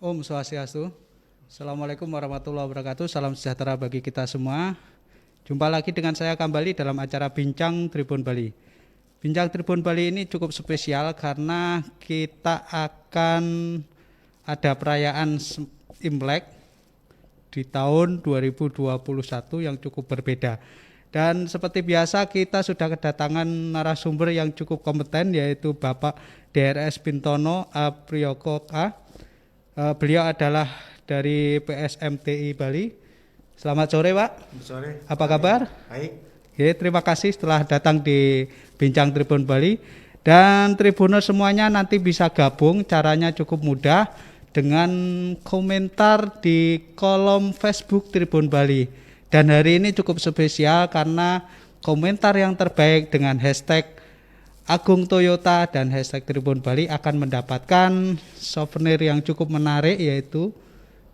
Om Swastiastu. Assalamualaikum warahmatullahi wabarakatuh. Salam sejahtera bagi kita semua. Jumpa lagi dengan saya kembali dalam acara Bincang Tribun Bali. Bincang Tribun Bali ini cukup spesial karena kita akan ada perayaan Imlek di tahun 2021 yang cukup berbeda. Dan seperti biasa kita sudah kedatangan narasumber yang cukup kompeten, yaitu Bapak DRS Pintono Apriyoka. Beliau adalah dari PSMTI Bali. Selamat sore, Pak. Sore. Apa kabar? Baik. Oke, terima kasih telah datang di Bincang Tribun Bali. Dan Tribuners semuanya nanti bisa gabung, caranya cukup mudah dengan komentar di kolom Facebook Tribun Bali. Dan hari ini cukup spesial karena komentar yang terbaik dengan hashtag Agung Toyota dan hashtag Tribun Bali akan mendapatkan souvenir yang cukup menarik, yaitu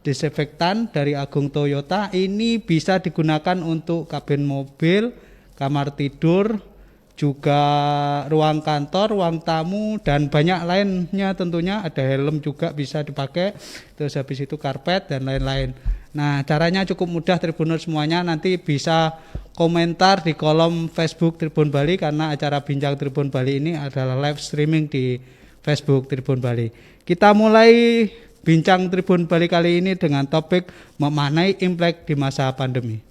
disinfektan dari Agung Toyota. Ini bisa digunakan untuk kabin mobil, kamar tidur, juga ruang kantor, ruang tamu, dan banyak lainnya tentunya. Ada helm juga bisa dipakai, terus habis itu karpet dan lain-lain. Nah, caranya cukup mudah Tribuners semuanya, nanti bisa komentar di kolom Facebook Tribun Bali karena acara Bincang Tribun Bali ini adalah live streaming di Facebook Tribun Bali. Kita mulai Bincang Tribun Bali kali ini dengan topik memaknai Imlek di masa pandemi.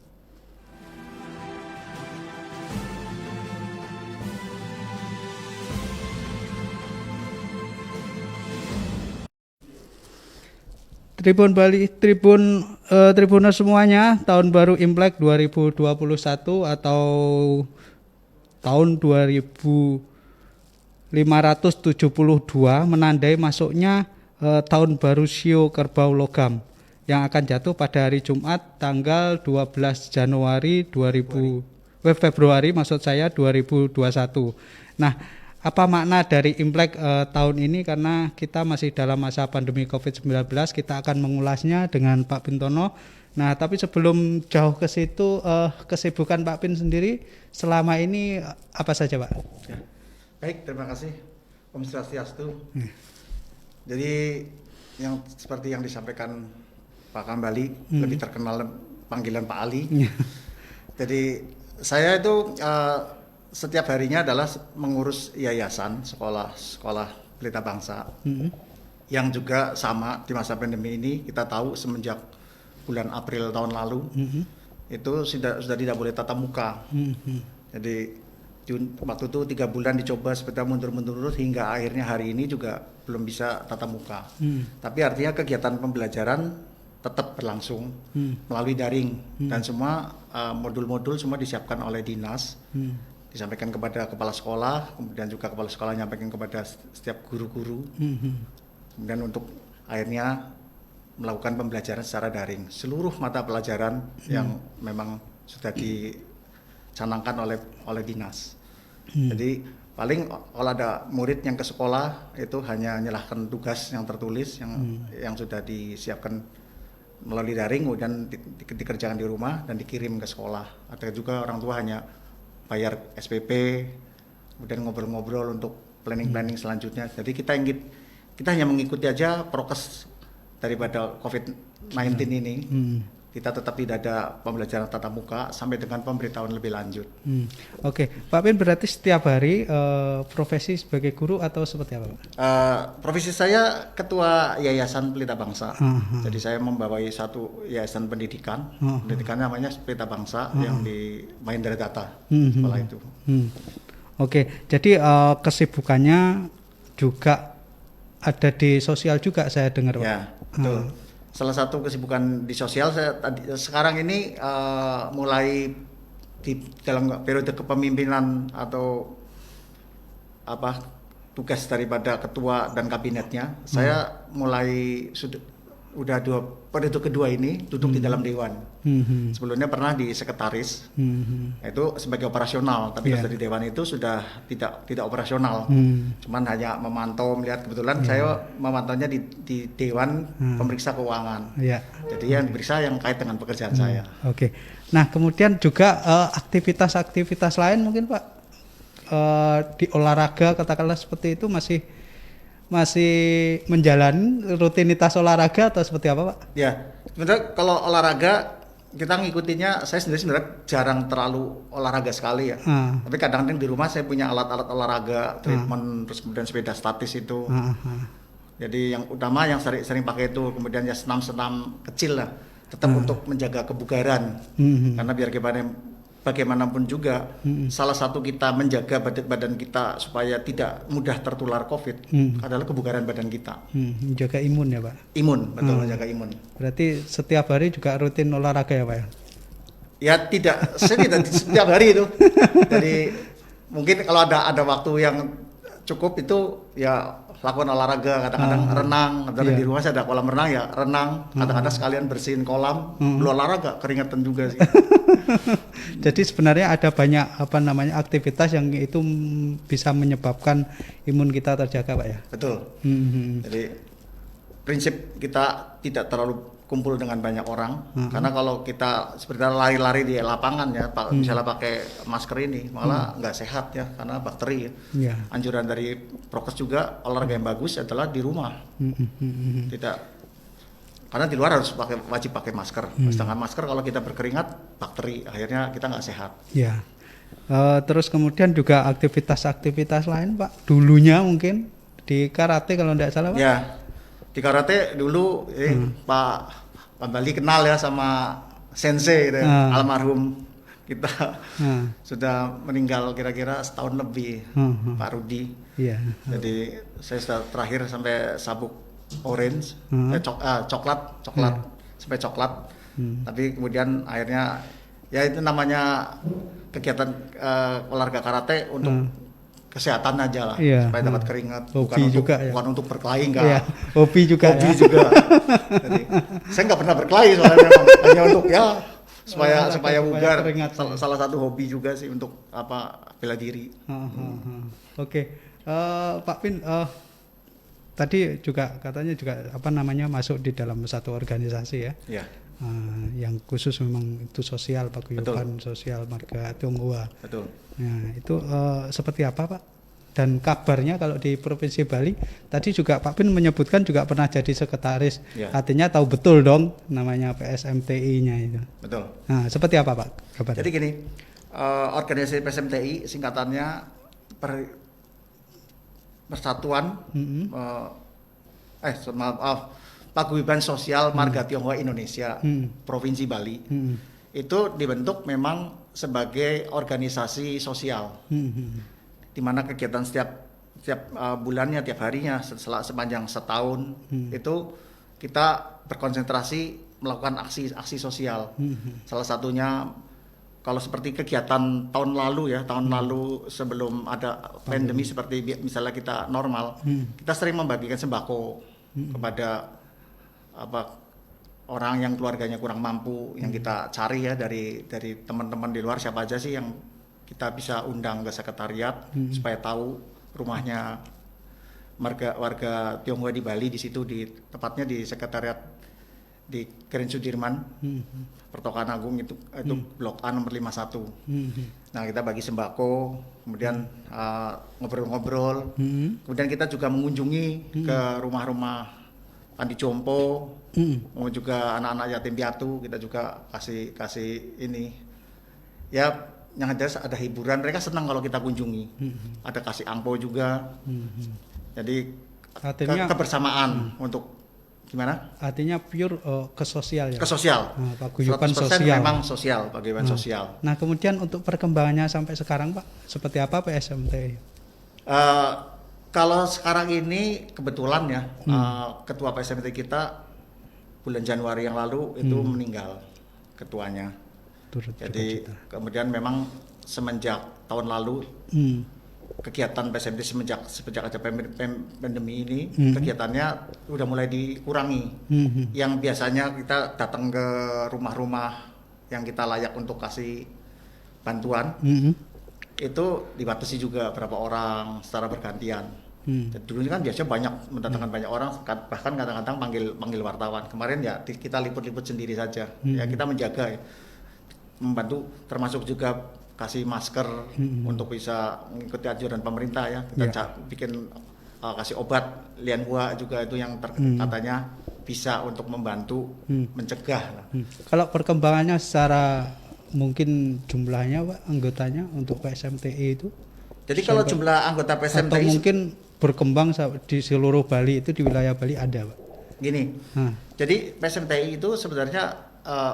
Tribun Bali, Tribuners semuanya, tahun baru Imlek 2021 atau tahun 2572 menandai masuknya tahun baru Shio Kerbau Logam yang akan jatuh pada hari Jumat tanggal 12 Februari 2021. Nah, apa makna dari Imlek tahun ini, karena kita masih dalam masa pandemi COVID-19, kita akan mengulasnya dengan Pak Pintono. Nah, tapi sebelum jauh ke situ, kesibukan Pak Pin sendiri selama ini apa saja, Pak? Ya. Baik, terima kasih Om Swastiastu. Jadi yang seperti yang disampaikan Pak Kambali, lebih terkenal panggilan Pak Ali. Jadi saya itu setiap harinya adalah mengurus yayasan sekolah Pelita Bangsa, yang juga sama di masa pandemi ini. Kita tahu semenjak bulan April tahun lalu itu sudah tidak boleh tatap muka. Jadi waktu itu 3 bulan dicoba seperti mundur-mundur hingga akhirnya hari ini juga belum bisa tatap muka. Tapi artinya kegiatan pembelajaran tetap berlangsung melalui daring, dan semua modul-modul semua disiapkan oleh dinas. Disampaikan kepada kepala sekolah, kemudian juga kepala sekolah menyampaikan kepada setiap guru-guru, kemudian untuk akhirnya melakukan pembelajaran secara daring. Seluruh mata pelajaran yang memang sudah dicanangkan oleh dinas. Jadi paling kalau ada murid yang ke sekolah itu hanya menyerahkan tugas yang tertulis yang sudah disiapkan melalui daring, kemudian dikerjakan di rumah dan dikirim ke sekolah. Ada juga orang tua hanya bayar SPP, kemudian ngobrol-ngobrol untuk planning selanjutnya. Jadi kita hanya mengikuti aja prokes daripada COVID-19 ini. kita tetap tidak ada pembelajaran tatap muka sampai dengan pemberitahuan lebih lanjut. Oke, Pak Pin berarti setiap hari profesi sebagai guru atau seperti apa, Pak? Profesi saya ketua Yayasan Pelita Bangsa. Jadi saya membawai satu yayasan pendidikan. Pendidikan namanya Pelita Bangsa yang di Mahindra Data. Sekolah itu. Oke, jadi kesibukannya juga ada di sosial juga saya dengar, Pak. Ya, betul. Salah satu kesibukan di sosial saya sekarang ini mulai di dalam periode kepemimpinan atau tugas daripada ketua dan kabinetnya, saya mulai udah periode kedua ini duduk di dalam dewan. Sebelumnya pernah di sekretaris, itu sebagai operasional, tapi dari dewan itu sudah tidak operasional, cuman hanya memantau, melihat. Kebetulan saya memantaunya di dewan pemeriksa keuangan. Jadi yang diperiksa yang kait dengan pekerjaan saya. Oke. Nah kemudian juga aktivitas-aktivitas lain mungkin Pak, di olahraga katakanlah seperti itu masih menjalani rutinitas olahraga atau seperti apa, Pak? Ya, sebenarnya kalau olahraga kita ngikutinya, saya sendiri sebenarnya jarang terlalu olahraga sekali ya. Tapi kadang-kadang di rumah saya punya alat-alat olahraga, treadmill, terus kemudian sepeda statis itu. Jadi yang utama yang sering pakai itu, kemudian ya senam-senam kecil lah, tetap untuk menjaga kebugaran. Karena biar bagaimanapun juga salah satu kita menjaga badan kita supaya tidak mudah tertular COVID adalah kebugaran badan kita. Menjaga imun ya Pak? Imun, betul, menjaga imun. Berarti setiap hari juga rutin olahraga ya Pak ya? Ya saya tidak setiap hari itu. Jadi mungkin kalau ada waktu yang cukup itu ya lakukan olahraga, kadang-kadang renang, di rumah saya ada kolam renang ya renang, kadang-kadang sekalian bersihin kolam, olahraga, keringetan juga sih. Jadi sebenarnya ada banyak aktivitas yang itu bisa menyebabkan imun kita terjaga Pak ya? Betul. Jadi prinsip kita tidak terlalu kumpul dengan banyak orang, karena kalau kita seperti lari-lari di lapangan ya, misalnya pakai masker ini malah nggak sehat ya, karena bakteri ya. Anjuran dari prokes juga olahraga yang bagus adalah di rumah, tidak, karena di luar harus wajib pakai masker. Sedangkan masker kalau kita berkeringat bakteri, akhirnya kita nggak sehat. Ya. Terus kemudian juga aktivitas-aktivitas lain Pak, dulunya mungkin di karate kalau tidak salah Pak? Ya, di karate dulu Pak Bali kenal ya sama sensei gitu, almarhum kita sudah meninggal kira-kira setahun lebih, Pak Rudi. Jadi saya sudah terakhir sampai sabuk orange, coklat sampai coklat. Tapi kemudian akhirnya ya itu namanya kegiatan olahraga karate untuk kesehatan aja lah, supaya dapat keringat, bukan untuk berkelahi, enggak. Hobi juga. Jadi saya nggak pernah berkelahi soalnya, memang hanya untuk supaya bugar. Salah satu hobi juga sih untuk bela diri. Oke. Pak Pin, tadi juga katanya juga masuk di dalam satu organisasi ya. Yang khusus memang itu sosial, paguyuban sosial marga Tionghoa. Betul. Nah, itu seperti apa Pak? Dan kabarnya kalau di Provinsi Bali, tadi juga Pak Pin menyebutkan juga pernah jadi sekretaris. Artinya tahu betul dong namanya PSMTI-nya itu. Betul. Nah, seperti apa Pak kabarnya? Jadi gini, organisasi PSMTI singkatannya Persatuan Paguyuban Sosial Marga Tionghoa Indonesia Provinsi Bali. Itu dibentuk memang sebagai organisasi sosial, di mana kegiatan setiap bulannya, tiap harinya, sepanjang setahun itu kita berkonsentrasi melakukan aksi sosial. Salah satunya kalau seperti kegiatan tahun lalu sebelum ada pandemi seperti misalnya kita normal, kita sering membagikan sembako kepada orang yang keluarganya kurang mampu, yang kita cari ya dari teman-teman di luar, siapa aja sih yang kita bisa undang ke sekretariat supaya tahu rumahnya warga Tionghoa di Bali, di situ tepatnya di sekretariat di Keren Sudirman, Pertokaan Agung itu Blok A nomor 51. Nah, kita bagi sembako, kemudian ngobrol-ngobrol, kemudian kita juga mengunjungi ke rumah-rumah panti jompo, Mm. mau juga anak-anak yatim piatu kita juga kasih ini ya, yang ada hiburan, mereka senang kalau kita kunjungi. Ada kasih angpau juga, jadi Artinya kebersamaan untuk gimana? artinya pure ke sosial ya. Ke sosial. Nah, paguyuban 100% sosial. memang sosial, paguyuban sosial. Nah, kemudian untuk perkembangannya sampai sekarang Pak, seperti apa PSMTI? Kalau sekarang ini kebetulan ya, ketua PSMT kita bulan Januari yang lalu itu meninggal ketuanya. Turut Jadi berduka. kemudian memang semenjak tahun lalu Hmm. kegiatan PSMT sejak ada pandemi ini kegiatannya udah mulai dikurangi. Hmm. Yang biasanya kita datang ke rumah-rumah yang kita layak untuk kasih bantuan, Hmm. itu dibatasi juga berapa orang secara bergantian. Dan dulu kan biasanya banyak mendatangkan banyak orang, bahkan kadang-kadang panggil wartawan. Kemarin ya kita liput-liput sendiri saja. Ya kita menjaga, ya, membantu, termasuk juga kasih masker untuk bisa mengikuti anjuran pemerintah ya. Kita bikin kasih obat lian hua juga itu yang katanya bisa untuk membantu mencegah lah. Kalau perkembangannya secara mungkin jumlahnya Pak, anggotanya untuk PSMTI itu, Jadi kalau jumlah anggota atau PSMTI mungkin berkembang di seluruh Bali itu, di wilayah Bali ada Pak? gini. Jadi PSMTI itu sebenarnya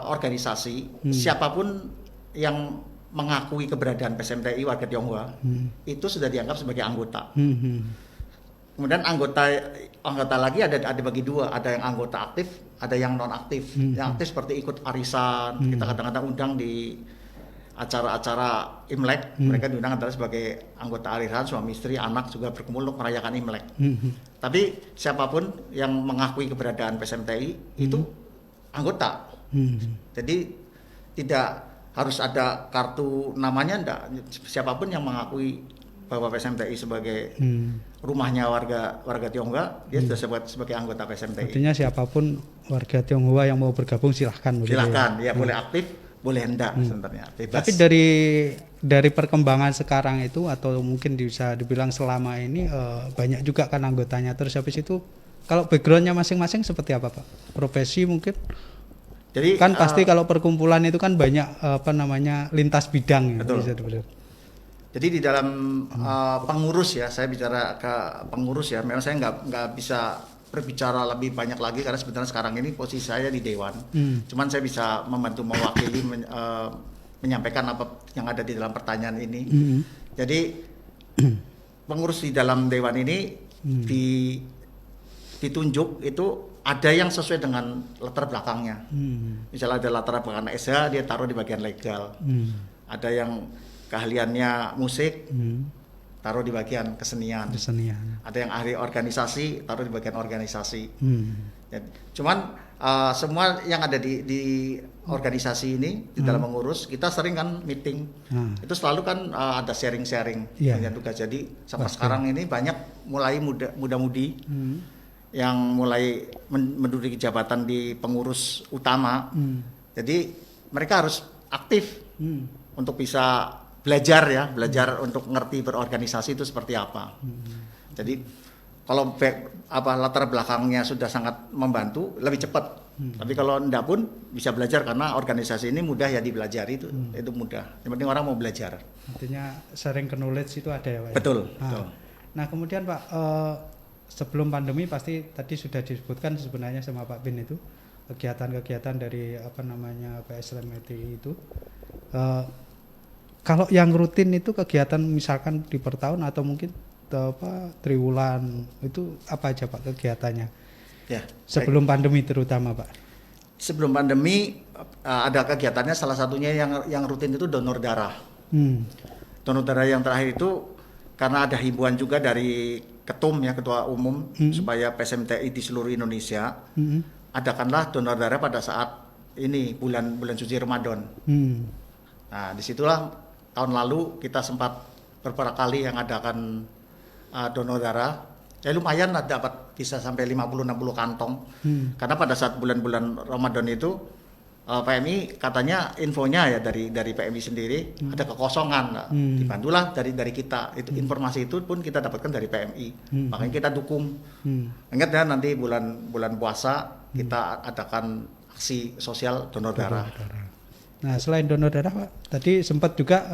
organisasi, siapapun yang mengakui keberadaan PSMTI warga Tionghoa itu sudah dianggap sebagai anggota. Kemudian anggota lagi ada bagi dua, ada yang anggota aktif, ada yang non aktif. Yang aktif seperti ikut arisan, kita kadang-kadang undang di acara-acara Imlek, mereka diundang adalah sebagai anggota arisan, suami istri, anak juga berkumpul untuk merayakan Imlek. Tapi siapapun yang mengakui keberadaan PSMTI itu anggota. Jadi tidak harus ada kartu namanya, enggak. Siapapun yang mengakui bahwa PSMTI sebagai rumahnya warga Tionghoa, dia sudah sebagai anggota PSMTI. Artinya siapapun warga Tionghoa yang mau bergabung silahkan. Silahkan, ya boleh aktif, boleh hendak sebenarnya, bebas. Tapi dari perkembangan sekarang itu, atau mungkin bisa dibilang selama ini, banyak juga kan anggotanya. Terus habis itu kalau backgroundnya masing-masing seperti apa Pak? Profesi mungkin? Jadi Kan pasti kalau perkumpulan itu kan banyak lintas bidang ya, betul. bisa dibilang. Jadi di dalam pengurus ya, saya bicara ke pengurus ya, memang saya nggak bisa berbicara lebih banyak lagi karena sebenarnya sekarang ini posisi saya di Dewan. Cuman saya bisa membantu mewakili menyampaikan apa yang ada di dalam pertanyaan ini. Jadi pengurus di dalam Dewan ini ditunjuk itu ada yang sesuai dengan latar belakangnya. Misalnya ada latar belakang SH, dia taruh di bagian legal. Ada yang keahliannya musik, taruh di bagian kesenian. Ada yang ahli organisasi, taruh di bagian organisasi. Cuman semua yang ada di organisasi ini, di dalam mengurus, kita sering kan meeting. Itu selalu kan ada sharing-sharing. Tugas. Jadi sampai sekarang ini banyak mulai muda-mudi yang mulai menduduki jabatan di pengurus utama. Jadi mereka harus aktif untuk bisa belajar untuk ngerti berorganisasi itu seperti apa. Jadi kalau latar belakangnya sudah sangat membantu, lebih cepat. Tapi kalau enggak pun bisa belajar karena organisasi ini mudah ya dipelajari, itu mudah. Yang penting orang mau belajar. Artinya sharing knowledge itu ada ya Pak? Betul. Nah kemudian Pak, sebelum pandemi pasti tadi sudah disebutkan sebenarnya sama Pak Bin itu kegiatan-kegiatan dari PSMTI itu. Kalau yang rutin itu kegiatan misalkan di per tahun atau mungkin triwulan, itu apa aja Pak kegiatannya? Ya. Sebelum pandemi terutama Pak. Sebelum pandemi ada kegiatannya, salah satunya yang rutin itu donor darah. Donor darah yang terakhir itu karena ada himbauan juga dari Ketua Umum supaya PSMTI di seluruh Indonesia adakanlah donor darah pada saat ini bulan suci Ramadan. Nah, disitulah tahun lalu kita sempat beberapa kali yang adakan donor darah. Ya lumayan lah, dapat bisa sampai 50-60 kantong. Karena pada saat bulan-bulan Ramadan itu PMI katanya infonya ya dari PMI sendiri ada kekosongan, dibantulah dari kita. Itu informasi itu pun kita dapatkan dari PMI. Makanya kita dukung. Ingat ya, nanti bulan puasa kita adakan aksi sosial donor darah. Nah, selain donor darah, Pak, tadi sempat juga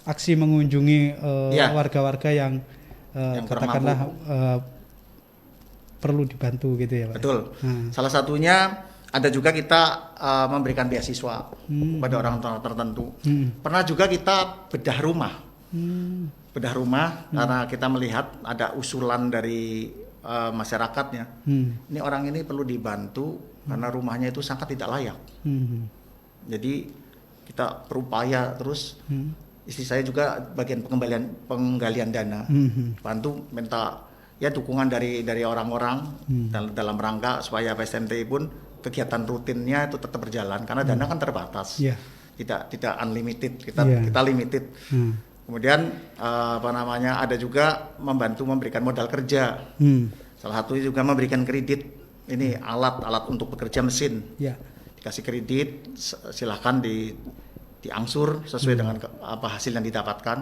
aksi mengunjungi warga-warga yang katakanlah perlu dibantu gitu ya, Pak. Betul. Salah satunya ada juga kita memberikan beasiswa pada orang tertentu. Pernah juga kita bedah rumah. Karena kita melihat ada usulan dari masyarakatnya. Ini orang ini perlu dibantu karena rumahnya itu sangat tidak layak. Jadi kita berupaya terus. Istri saya juga bagian penggalian dana. Bantu minta ya dukungan dari orang-orang dalam rangka supaya PSMTI pun kegiatan rutinnya itu tetap berjalan karena dana kan terbatas, tidak unlimited, kita limited. Kemudian ada juga membantu memberikan modal kerja, salah satu juga memberikan kredit, ini alat untuk bekerja mesin, dikasih kredit, silahkan diangsur sesuai dengan hasil yang didapatkan.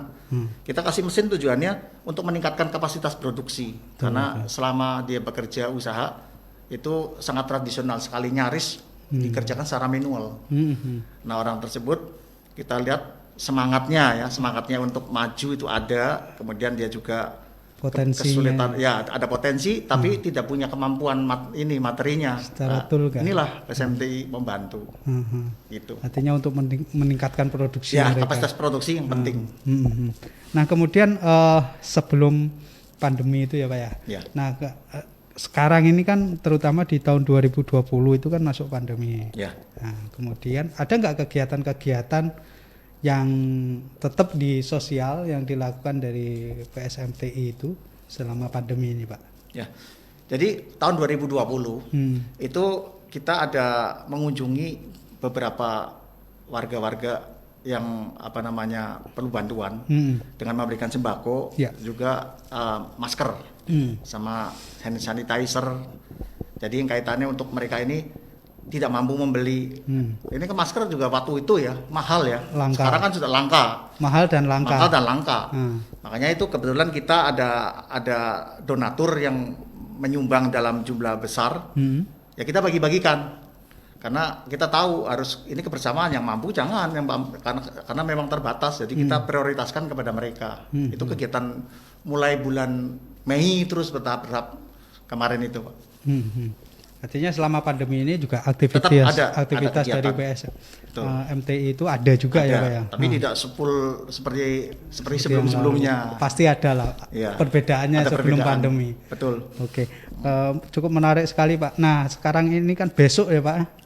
Kita kasih mesin tujuannya untuk meningkatkan kapasitas produksi, karena selama dia bekerja usaha itu sangat tradisional sekali, nyaris dikerjakan secara manual. Nah, orang tersebut kita lihat semangatnya untuk maju itu ada, kemudian dia juga kesulitan, ada potensi tapi tidak punya kemampuan materinya. Secara tool kan. Inilah SMTI membantu. Gitu. Artinya untuk meningkatkan produksi mereka. Kapasitas produksi yang penting. Nah, kemudian sebelum pandemi itu ya, Pak ya. Nah, sekarang ini kan terutama di tahun 2020 itu kan masuk pandemi. Nah, kemudian ada nggak kegiatan-kegiatan yang tetap di sosial yang dilakukan dari PSMTI itu selama pandemi ini, Pak? Jadi tahun 2020 itu kita ada mengunjungi beberapa warga-warga yang perlu bantuan dengan memberikan sembako, juga masker, sama hand sanitizer. Jadi yang kaitannya untuk mereka ini tidak mampu membeli. Ini ke masker juga waktu itu ya mahal ya. Langka. Sekarang kan sudah langka. Mahal dan langka. Makanya itu kebetulan kita ada donatur yang menyumbang dalam jumlah besar. Ya kita bagi-bagikan. Karena kita tahu harus ini kebersamaan, yang mampu jangan, karena memang terbatas. Jadi kita prioritaskan kepada mereka. Itu kegiatan mulai bulan Mei terus bertahap kemarin itu, Pak. Artinya selama pandemi ini juga aktivitas dari MTI itu ada juga ya, Pak ya. Tapi tidak seperti sebelum-sebelumnya. Pasti ada lah perbedaannya sebelum pandemi. Betul. Oke. Cukup menarik sekali, Pak. Nah, sekarang ini kan besok ya, Pak.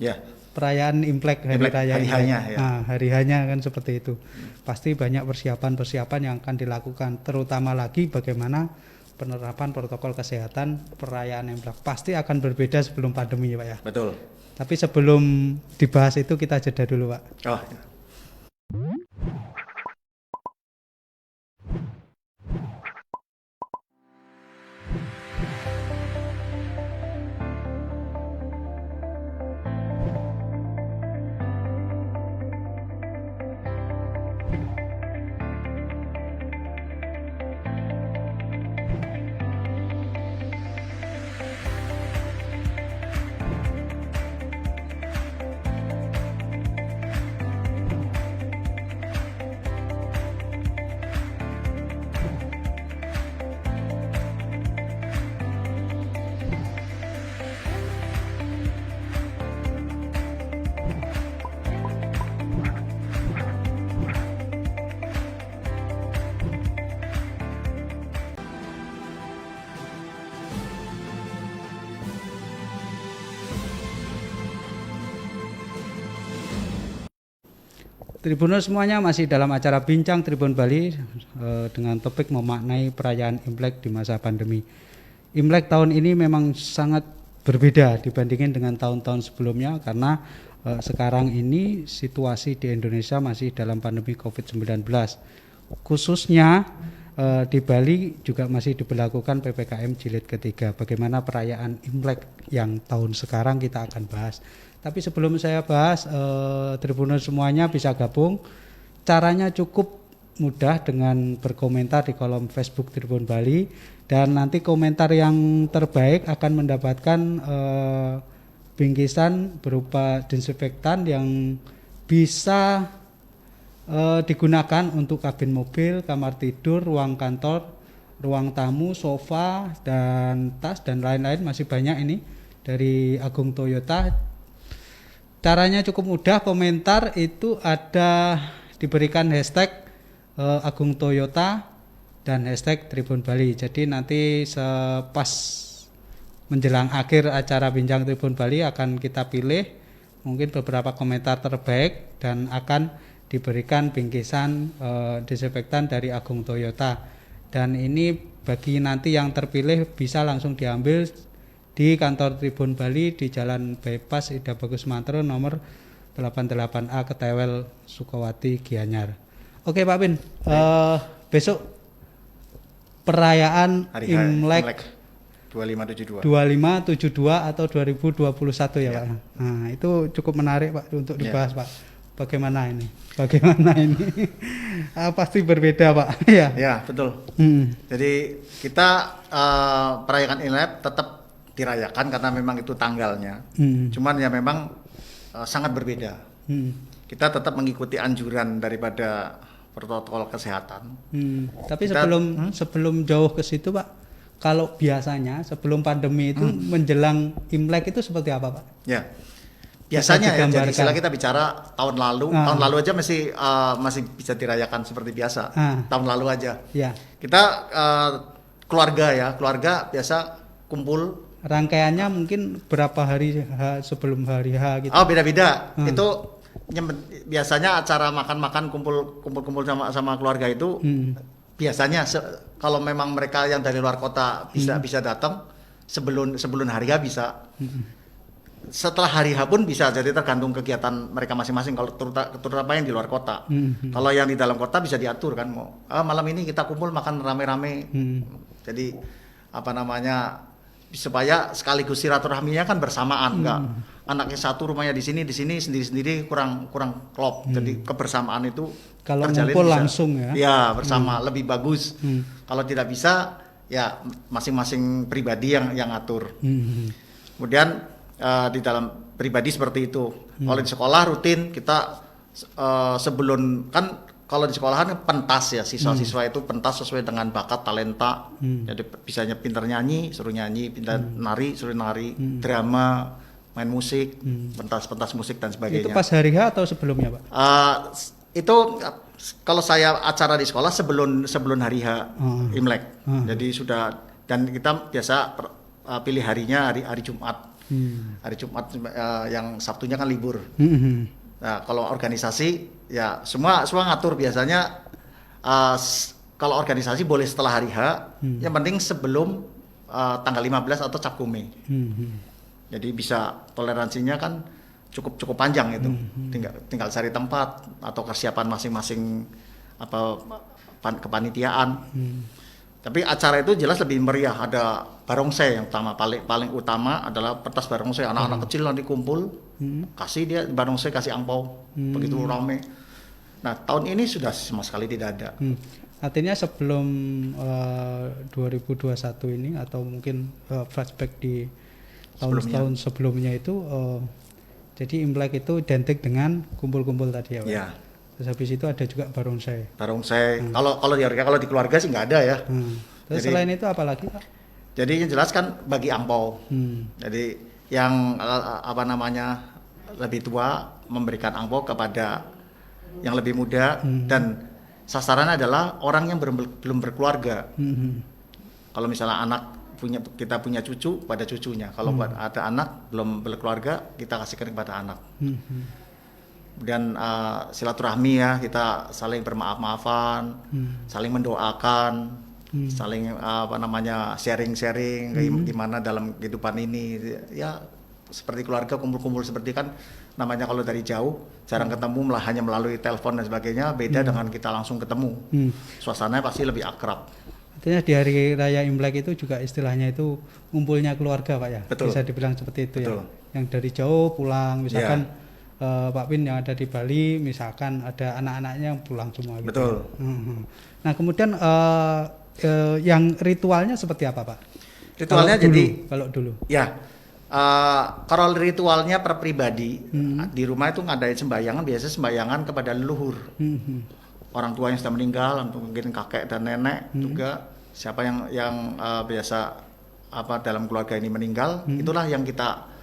Perayaan Imlek, hari raya Imlek. Hari hanya kan seperti itu. Pasti banyak persiapan yang akan dilakukan, terutama lagi bagaimana penerapan protokol kesehatan perayaan Imlek. Pasti akan berbeda sebelum pandemi ya, Pak ya. Betul. Tapi sebelum dibahas itu kita jeda dulu, Pak. Tribuners semuanya, masih dalam acara Bincang Tribun Bali dengan topik memaknai perayaan Imlek di masa pandemi. Imlek tahun ini memang sangat berbeda dibandingin dengan tahun-tahun sebelumnya karena sekarang ini situasi di Indonesia masih dalam pandemi COVID-19. Khususnya di Bali juga masih diberlakukan PPKM jilid ketiga. Bagaimana perayaan Imlek yang tahun sekarang kita akan bahas. Tapi sebelum saya bahas, Tribuners semuanya bisa gabung. Caranya cukup mudah dengan berkomentar di kolom Facebook Tribun Bali, dan nanti komentar yang terbaik akan mendapatkan bingkisan berupa disinfektan yang bisa digunakan untuk kabin mobil, kamar tidur, ruang kantor, ruang tamu, sofa, dan tas, dan lain-lain. Masih banyak ini dari Agung Toyota. Caranya cukup mudah, komentar itu ada diberikan hashtag Agung Toyota dan hashtag Tribun Bali. Jadi nanti sepas menjelang akhir acara Bincang Tribun Bali akan kita pilih mungkin beberapa komentar terbaik dan akan diberikan bingkisan disinfektan dari Agung Toyota. Dan ini bagi nanti yang terpilih bisa langsung diambil di kantor Tribun Bali di Jalan Bypass Ida Bagus Mantero nomor 88A Ketewel Sukawati Gianyar. Oke Pak Pin, besok perayaan Hari Imlek 2572 atau 2021 ya Pak. Nah, itu cukup menarik Pak untuk dibahas Pak. Bagaimana ini? Pasti berbeda Pak. Ya betul. Jadi kita perayaan Imlek tetap dirayakan karena memang itu tanggalnya. Cuman ya memang sangat berbeda. Kita tetap mengikuti anjuran daripada protokol kesehatan. Tapi sebelum jauh ke situ Pak, kalau biasanya sebelum pandemi itu menjelang Imlek itu seperti apa Pak? Ya. Biasanya ya, jadi istilah kita bicara tahun lalu aja masih bisa dirayakan seperti biasa. Tahun lalu aja. Ya. Kita keluarga biasa kumpul. Rangkaiannya mungkin berapa hari sebelum hari H gitu? Oh beda-beda. Itu biasanya acara makan-makan kumpul sama keluarga itu biasanya kalau memang mereka yang dari luar kota bisa datang sebelum hari H bisa. Setelah hari H pun bisa, jadi tergantung kegiatan mereka masing-masing. Kalau terutama yang di luar kota. Kalau yang di dalam kota bisa diatur kan, malam ini kita kumpul makan rame-rame. Jadi supaya sekaligus silaturahminya kan bersamaan, enggak anaknya satu rumahnya di sini sendiri-sendiri kurang klop. Jadi kebersamaan itu kalau terjalin ngumpul bisa, langsung ya bersama lebih bagus. Kalau tidak bisa ya masing-masing pribadi yang atur. Kemudian di dalam pribadi seperti itu. Kalau di sekolah rutin kita sebelum kan. Kalau di sekolahan pentas ya, siswa-siswa itu pentas sesuai dengan bakat, talenta. Jadi bisanya pintar nyanyi, suruh nyanyi, pintar nari, suruh nari, drama, main musik, pentas musik dan sebagainya. Itu pas hari H atau sebelumnya Pak? Itu kalau saya acara di sekolah sebelum hari H Imlek. Jadi sudah, dan kita biasa pilih harinya hari Jumat. Hari Jumat yang Sabtunya kan libur. Nah, kalau organisasi ya semua ngatur biasanya kalau organisasi boleh setelah hari H, yang penting sebelum tanggal 15 atau Cap Gome. Jadi bisa toleransinya kan cukup panjang itu. Tinggal cari tempat atau kesiapan masing-masing kepanitiaan. Tapi acara itu jelas lebih meriah, ada barongsai yang paling utama adalah pentas barongsai. Anak-anak kecil nanti kumpul, kasih dia barongsai, kasih angpau, begitu rame. Nah tahun ini sudah sama sekali tidak ada. Artinya sebelum 2021 ini atau mungkin flashback di tahun-tahun sebelumnya itu, jadi Imlek itu identik dengan kumpul-kumpul tadi ya Pak? Ya. Terus habis itu ada juga barongsai. Kalau di keluarga sih nggak ada ya. Terus jadi, selain itu apa lagi Pak? Jadi yang jelas kan bagi angpau. Jadi yang lebih tua memberikan angpau kepada yang lebih muda dan sasarannya adalah orang yang belum berkeluarga. Kalau misalnya kita punya cucu pada cucunya. Kalau ada anak belum berkeluarga kita kasihkan kepada anak. Dan silaturahmi ya, kita saling bermaaf-maafan, saling mendoakan, saling sharing-sharing gimana dalam kehidupan ini ya, seperti keluarga kumpul-kumpul seperti kan namanya. Kalau dari jauh jarang ketemu, hanya melalui telepon dan sebagainya, beda dengan kita langsung ketemu. Suasananya pasti lebih akrab. Artinya di hari raya Imlek itu juga istilahnya itu ngumpulnya keluarga Pak ya. Betul. Bisa dibilang seperti itu Betul. ya. Yang dari jauh pulang, misalkan Pak Pin yang ada di Bali, misalkan ada anak-anaknya yang pulang semua gitu. Betul. Nah kemudian yang ritualnya seperti apa Pak? Ritualnya kalau dulu. Ya, kalau ritualnya per pribadi di rumah itu ngadain sembayangan, biasanya sembayangan kepada leluhur. Orang tua yang sudah meninggal, mungkin kakek dan nenek juga, siapa yang biasa dalam keluarga ini meninggal, itulah yang kita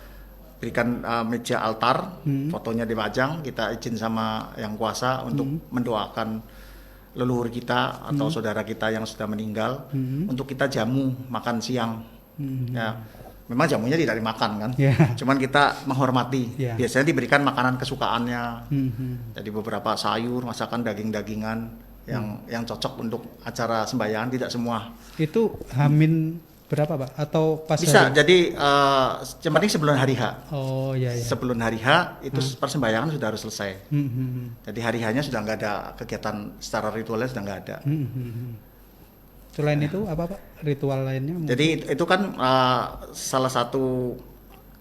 berikan meja altar, fotonya dipajang, kita izin sama yang kuasa untuk mendoakan leluhur kita atau saudara kita yang sudah meninggal, untuk kita jamu makan siang. Ya, memang jamunya tidak dimakan kan, cuman kita menghormati. Biasanya diberikan makanan kesukaannya, jadi beberapa sayur, masakan daging-dagingan yang cocok untuk acara sembayangan, tidak semua. Itu Hamin berapa Pak? Atau pas bisa hari? Jadi yang penting sebelum hari H. Oh iya. Sebelum hari H itu persembahyangan sudah harus selesai. Jadi hari H-nya sudah nggak ada kegiatan secara ritualnya, sudah nggak ada. Selain itu apa Pak ritual lainnya? Jadi itu kan salah satu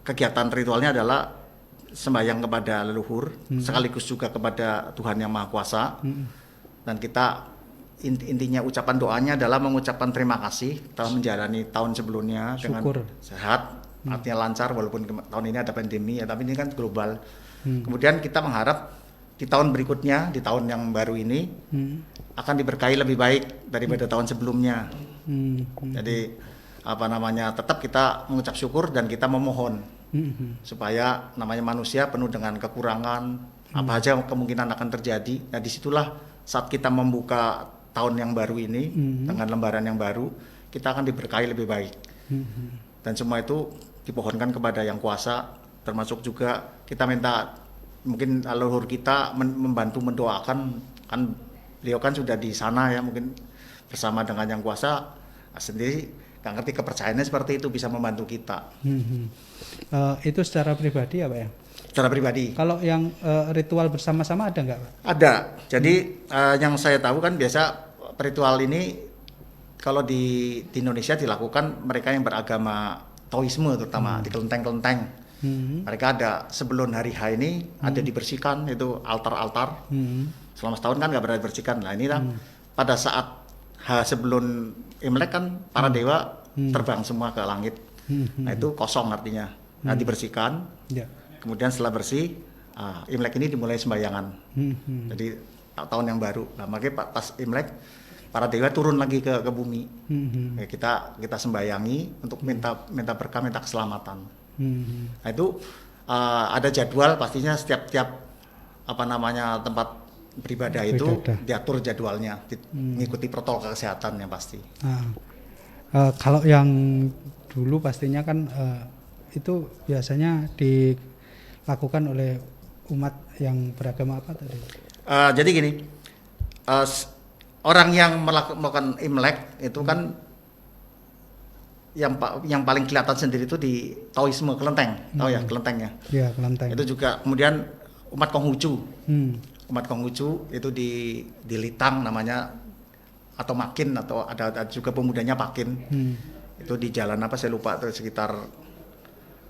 kegiatan ritualnya adalah sembahyang kepada leluhur, sekaligus juga kepada Tuhan Yang Maha Kuasa. Dan kita intinya ucapan doanya adalah mengucapkan terima kasih telah menjalani tahun sebelumnya dengan sehat, artinya lancar walaupun tahun ini ada pandemi ya, tapi ini kan global. Kemudian kita mengharap di tahun berikutnya, di tahun yang baru ini akan diberkahi lebih baik daripada tahun sebelumnya. Jadi tetap kita mengucap syukur dan kita memohon supaya namanya manusia penuh dengan kekurangan, apa aja kemungkinan akan terjadi. Nah disitulah saat kita membuka tahun yang baru ini dengan lembaran yang baru, kita akan diberkahi lebih baik. Dan semua itu dipohonkan kepada Yang Kuasa, termasuk juga kita minta mungkin leluhur kita membantu mendoakan, kan beliau kan sudah di sana ya, mungkin bersama dengan Yang Kuasa sendiri, nggak ngerti kepercayaannya seperti itu bisa membantu kita. Itu secara pribadi apa ya? Secara pribadi. Kalau yang ritual bersama-sama ada nggak Pak? Ada. Jadi yang saya tahu kan biasa ritual ini kalau di Indonesia dilakukan mereka yang beragama Taoisme, terutama di kelenteng-kelenteng. Mereka ada sebelum hari H ini ada dibersihkan itu altar-altar. Selama setahun kan nggak pernah dibersihkan. Nah ini pada saat H sebelum Imlek kan para dewa terbang semua ke langit. Nah itu kosong artinya. Nah dibersihkan. Kemudian setelah bersih, Imlek ini dimulai sembayangan. Jadi tahun yang baru. Nah makanya pas Imlek para dewa turun lagi ke bumi. Ya, kita sembayangi untuk minta berkah, minta keselamatan. Nah itu ada jadwal pastinya setiap tempat beribadah itu diatur jadwalnya, mengikuti protokol kesehatan yang pasti. Kalau yang dulu pastinya kan itu biasanya dilakukan oleh umat yang beragama apa tadi? Jadi gini, orang yang melakukan Imlek itu kan yang paling kelihatan sendiri itu di Taoisme, kelenteng, tahu ya kelentengnya? Iya, kelenteng. Itu juga kemudian umat Konghucu. Umat Konghucu itu di Litang namanya, atau Makin, atau ada juga pemudanya Pakin. Itu di jalan apa saya lupa, itu sekitar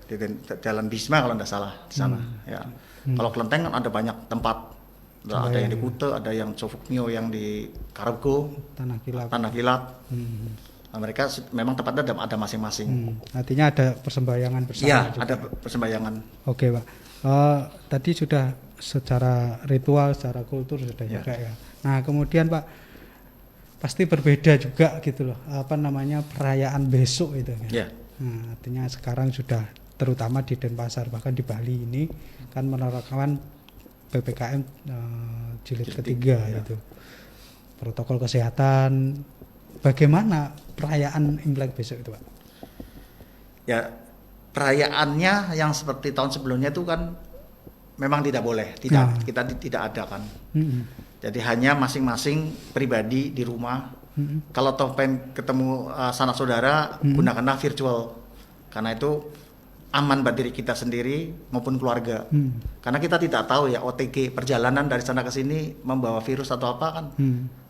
di jalan Bisma kalau tidak salah di sana. Ya. Kalau kelenteng kan ada banyak tempat. Ada yang di Kute, ada yang Cofukmio, yang di Kargo, Tanah Kilat. Nah, mereka memang tempatnya ada masing-masing. Artinya ada persembahyangan bersama. Iya, juga. ada persembahyangan. Oke Pak. Tadi sudah secara ritual, secara kultur sudah juga ya. Nah kemudian Pak, pasti berbeda juga gitu loh. Perayaan besok itu kan. Ya. Nah, artinya sekarang sudah terutama di Denpasar, bahkan di Bali ini kan menerapkan PPKM jilid ketiga itu. Protokol kesehatan. Bagaimana perayaan Imlek besok itu Pak? Ya, perayaannya yang seperti tahun sebelumnya itu kan memang tidak boleh, kita tidak adakan. Jadi hanya masing-masing pribadi di rumah. Kalau toh pengen ketemu sanak saudara, gunakanlah virtual. Karena itu aman buat diri kita sendiri maupun keluarga. Karena kita tidak tahu ya OTG perjalanan dari sana ke sini membawa virus atau apa kan.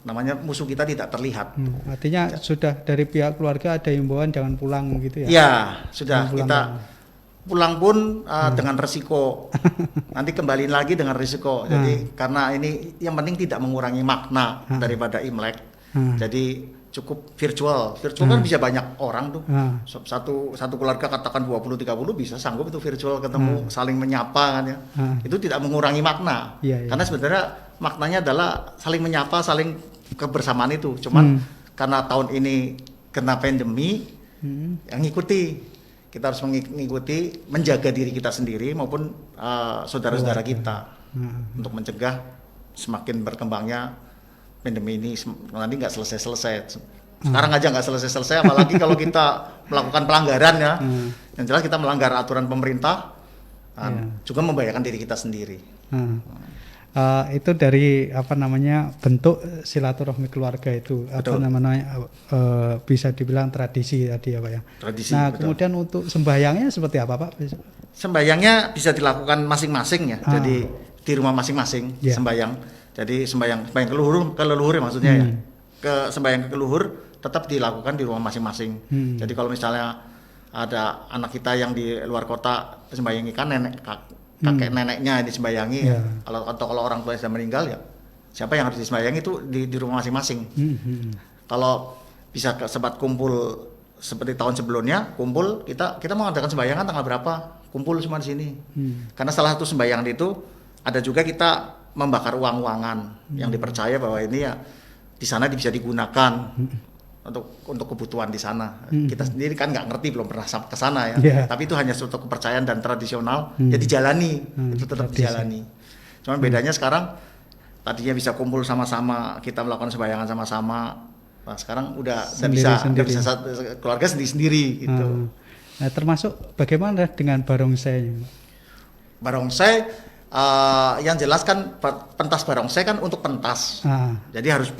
Namanya musuh kita tidak terlihat. Artinya sudah dari pihak keluarga ada himbauan jangan pulang gitu ya? Ya, sudah Jangan kita pulang pun dengan resiko. Nanti kembaliin lagi dengan resiko. Jadi karena ini yang penting tidak mengurangi makna daripada Imlek. Jadi cukup virtual kan bisa banyak orang tuh, satu keluarga katakan 20-30 bisa sanggup itu virtual ketemu saling menyapa kan ya, itu tidak mengurangi makna, karena sebenarnya maknanya adalah saling menyapa, saling kebersamaan itu, cuman karena tahun ini kena pandemi, yang ngikuti, kita harus mengikuti, menjaga diri kita sendiri maupun saudara-saudara kita, untuk mencegah semakin berkembangnya pandemi ini nanti nggak selesai-selesai. Sekarang aja nggak selesai-selesai, apalagi kalau kita melakukan pelanggaran ya. Yang jelas kita melanggar aturan pemerintah, juga membahayakan diri kita sendiri. Itu dari bentuk silaturahmi keluarga itu, bisa dibilang tradisi tadi ya Pak ya. Tradisi. Nah betul. kemudian untuk sembahyangnya seperti apa Pak? Sembahyangnya bisa dilakukan masing-masing ya. Jadi di rumah masing-masing sembahyang. Jadi sembahyang ke leluhur maksudnya ya. Sembahyang ke leluhur tetap dilakukan di rumah masing-masing. Jadi kalau misalnya ada anak kita yang di luar kota sembayangi kan kakek neneknya disembayangi ya. Kalau orang tua sudah meninggal ya siapa yang harus disembayangi itu di rumah masing-masing. Kalau bisa sempat kumpul seperti tahun sebelumnya kumpul kita mau adakan sembayangan tanggal berapa kumpul semua di sini. Karena salah satu sembayangan itu ada juga kita membakar uang-uangan yang dipercaya bahwa ini ya di sana bisa digunakan untuk kebutuhan di sana. Kita sendiri kan nggak ngerti, belum pernah ke sana ya. Tapi itu hanya suatu kepercayaan dan tradisional, ya dijalani, itu tetap dijalani. Cuman bedanya sekarang tadinya bisa kumpul sama-sama, kita melakukan sembayangan sama-sama. Nah, sekarang udah bisa keluarga sendiri-sendiri gitu. Nah, termasuk bagaimana dengan barongsai? Barongsai yang jelas kan pentas barongsai kan untuk pentas, jadi harus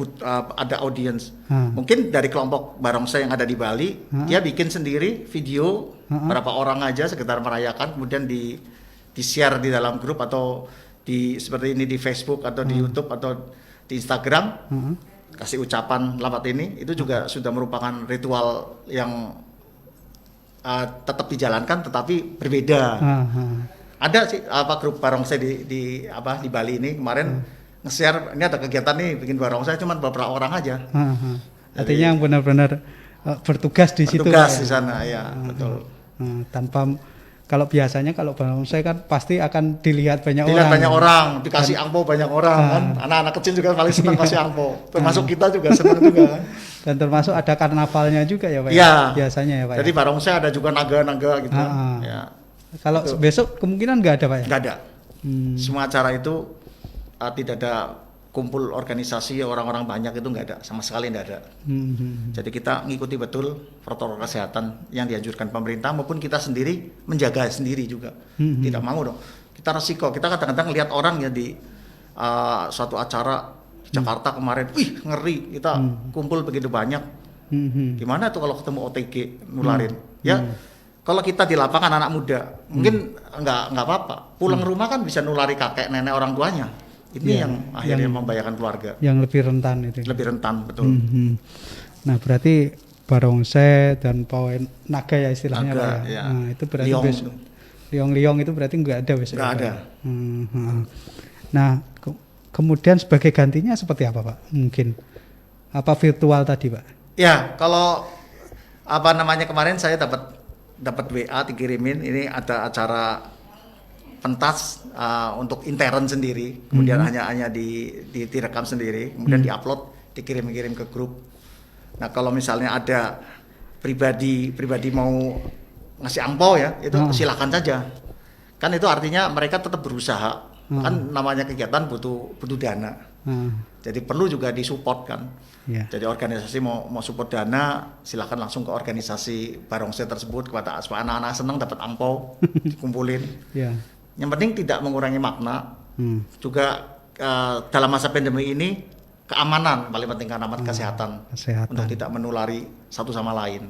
ada audiens. Mungkin dari kelompok barongsai yang ada di Bali, dia bikin sendiri video berapa orang aja sekitar merayakan, kemudian di share di dalam grup atau seperti ini di Facebook atau di YouTube atau di Instagram, kasih ucapan selamat ini, itu juga sudah merupakan ritual yang tetap dijalankan tetapi berbeda. Ada sih grup barongsai di Bali ini kemarin nge-share ini ada kegiatan nih bikin barongsai cuman beberapa orang aja. Artinya yang benar-benar bertugas di situ. Bertugas di sana ya, betul. Tanpa kalau biasanya kalau barongsai kan pasti akan dilihat banyak orang, dikasih angpau banyak orang kan. Anak-anak kecil juga paling senang kasih angpau. Termasuk kita juga senang juga. Dan termasuk ada karnavalnya juga ya Pak. Biasanya ya Pak. Jadi barongsai ada juga naga-naga gitu. Ya. Kalau besok kemungkinan nggak ada Pak ya? Nggak ada. Semua acara itu tidak ada kumpul organisasi orang-orang banyak, itu nggak ada, sama sekali nggak ada. Jadi kita ngikuti betul protokol kesehatan yang dianjurkan pemerintah maupun kita sendiri menjaga sendiri juga. Tidak mau dong. Kita resiko. Kita kadang-kadang lihat orang ya di suatu acara di Jakarta kemarin, wih ngeri, kita kumpul begitu banyak. Gimana tuh kalau ketemu OTG nularin? Ya. Kalau kita di lapangan anak muda, mungkin nggak apa-apa. Pulang rumah kan bisa nulari kakek, nenek, orang tuanya. Ini yang akhirnya membahayakan keluarga. Yang lebih rentan itu. Lebih rentan, betul. Nah berarti barongsai dan pawai naga ya istilahnya naga, Pak ya. Nah, itu berarti liong itu berarti nggak ada besok. Nggak ada. Nah kemudian sebagai gantinya seperti apa Pak? Mungkin apa virtual tadi Pak? Ya kalau kemarin saya dapat WA dikirimin, ini ada acara pentas untuk intern sendiri, kemudian hanya direkam sendiri, kemudian diupload, dikirim ke grup. Nah kalau misalnya ada pribadi mau ngasih angpau ya, itu silakan saja. Kan itu artinya mereka tetap berusaha. Kan namanya kegiatan butuh dana. Jadi perlu juga disupport kan. Jadi organisasi mau support dana, silakan langsung ke organisasi barongsai tersebut kepada anak-anak senang dapat angpau dikumpulin. Yang penting tidak mengurangi makna. Juga dalam masa pandemi ini keamanan, paling penting keamanan kesehatan untuk tidak menulari satu sama lain.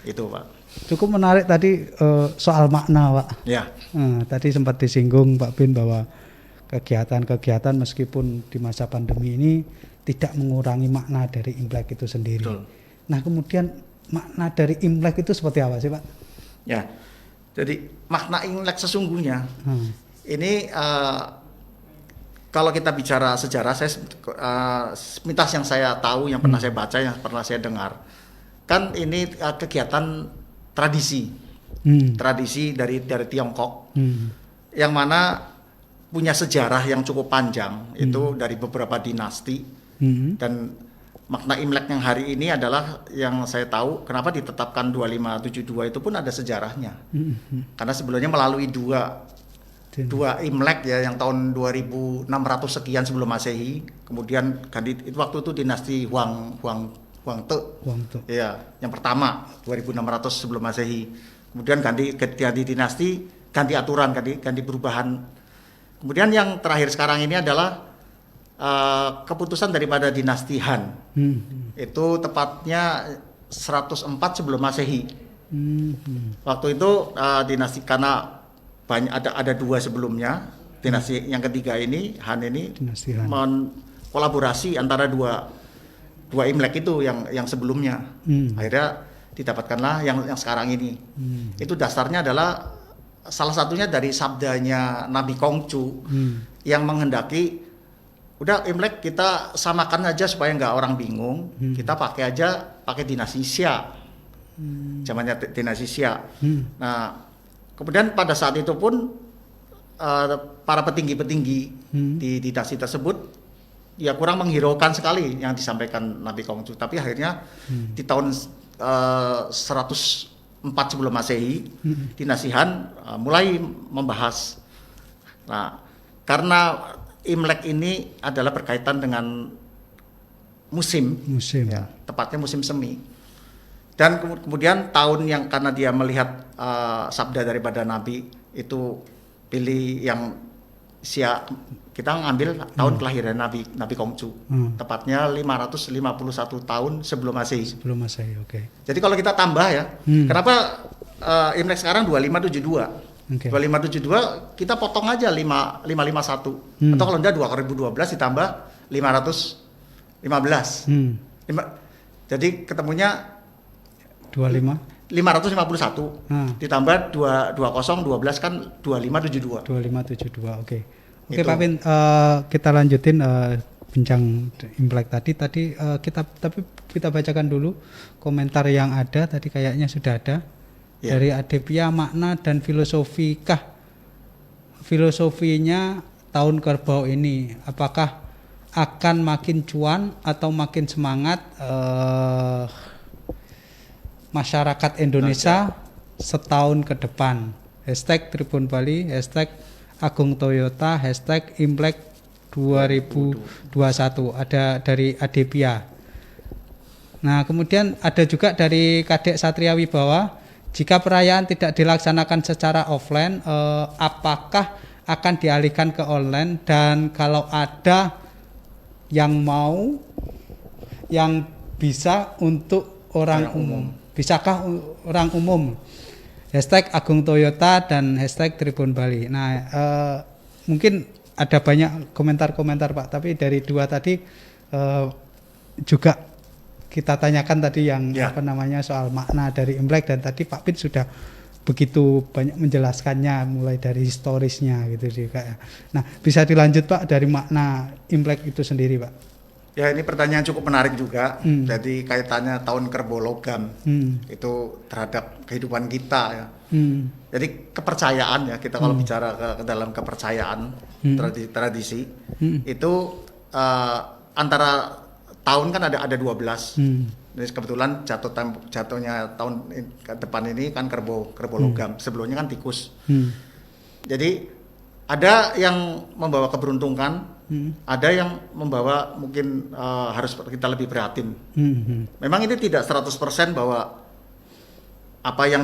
Itu Pak. Cukup menarik tadi soal makna Pak. Ya. Tadi sempat disinggung Pak Bin bahwa kegiatan-kegiatan meskipun di masa pandemi ini tidak mengurangi makna dari Imlek itu sendiri. Betul. Nah kemudian makna dari Imlek itu seperti apa sih Pak? Ya, jadi makna Imlek sesungguhnya ini kalau kita bicara sejarah, mitos yang saya tahu, yang pernah saya baca, yang pernah saya dengar, kan ini kegiatan tradisi, tradisi dari Tiongkok, yang mana punya sejarah yang cukup panjang, itu dari beberapa dinasti, dan makna Imlek yang hari ini adalah yang saya tahu kenapa ditetapkan 2572 itu pun ada sejarahnya, karena sebelumnya melalui dua Imlek ya, yang tahun 2600 sekian sebelum Masehi, kemudian itu waktu itu dinasti Huangte. Ya, yang pertama 2600 sebelum Masehi. Kemudian ganti dinasti, ganti aturan, ganti perubahan. Kemudian yang terakhir sekarang ini adalah keputusan daripada dinasti Han. Itu tepatnya 104 sebelum Masehi. Waktu itu dinasti, karena banyak ada dua sebelumnya, dinasti yang ketiga ini Han ini kolaborasi antara dua Imlek itu yang sebelumnya, akhirnya didapatkanlah yang sekarang ini. Itu dasarnya adalah salah satunya dari sabdanya Nabi Kongcu yang menghendaki, udah Imlek kita samakan aja supaya nggak orang bingung, kita pakai dinasti Xia, zamannya dinasti Xia. Nah kemudian pada saat itu pun para petinggi-petinggi di dinasti tersebut ya kurang menghiraukan sekali yang disampaikan Nabi Kongcu. Tapi akhirnya di tahun 104 sebelum Masehi, dinasti Han mulai membahas. Nah, karena Imlek ini adalah berkaitan dengan musim. Ya, tepatnya musim semi. Dan kemudian tahun yang karena dia melihat sabda daripada Nabi itu pilih yang kita ngambil tahun kelahiran Nabi Kongcu, tepatnya 551 tahun sebelum Masehi. Oke. Jadi kalau kita tambah ya, kenapa Imlek sekarang 2572? 2572 kita potong aja 551 atau kalau enggak 2012 ditambah 515. Jadi ketemunya 551 ditambah 2012 kan 2572. Oke. Oke Pak Bin, kita lanjutin bincang Imlek tadi kita bacakan dulu komentar yang ada tadi, kayaknya sudah ada dari Adepia. Makna dan filosofinya tahun kerbau ini, apakah akan makin cuan atau makin semangat masyarakat Indonesia setahun ke depan? #Tribun Bali, #Agung Toyota, #Imlek 2021. Ada dari Adepia. Nah kemudian ada juga dari Kadek Satria Wibawa, jika perayaan tidak dilaksanakan secara offline, apakah akan dialihkan ke online, dan kalau ada yang mau, yang bisa untuk orang umum, bisakah orang umum? #Agung Toyota dan #Tribun Bali. Nah mungkin ada banyak komentar-komentar Pak, tapi dari dua tadi juga kita tanyakan tadi yang soal makna dari Imlek, dan tadi Pak Bin sudah begitu banyak menjelaskannya mulai dari historisnya gitu juga. Nah bisa dilanjut Pak dari makna Imlek itu sendiri Pak. Ya ini pertanyaan cukup menarik juga. Jadi kaitannya tahun kerbau logam itu terhadap kehidupan kita ya. Jadi kepercayaan ya, kita kalau bicara ke dalam kepercayaan tradisi itu antara tahun kan ada 12. Jadi kebetulan jatuhnya tahun ke depan ini kan kerbau logam. Sebelumnya kan tikus. Jadi ada yang membawa keberuntungan, ada yang membawa mungkin harus kita lebih prihatin. Memang ini tidak 100% bahwa apa yang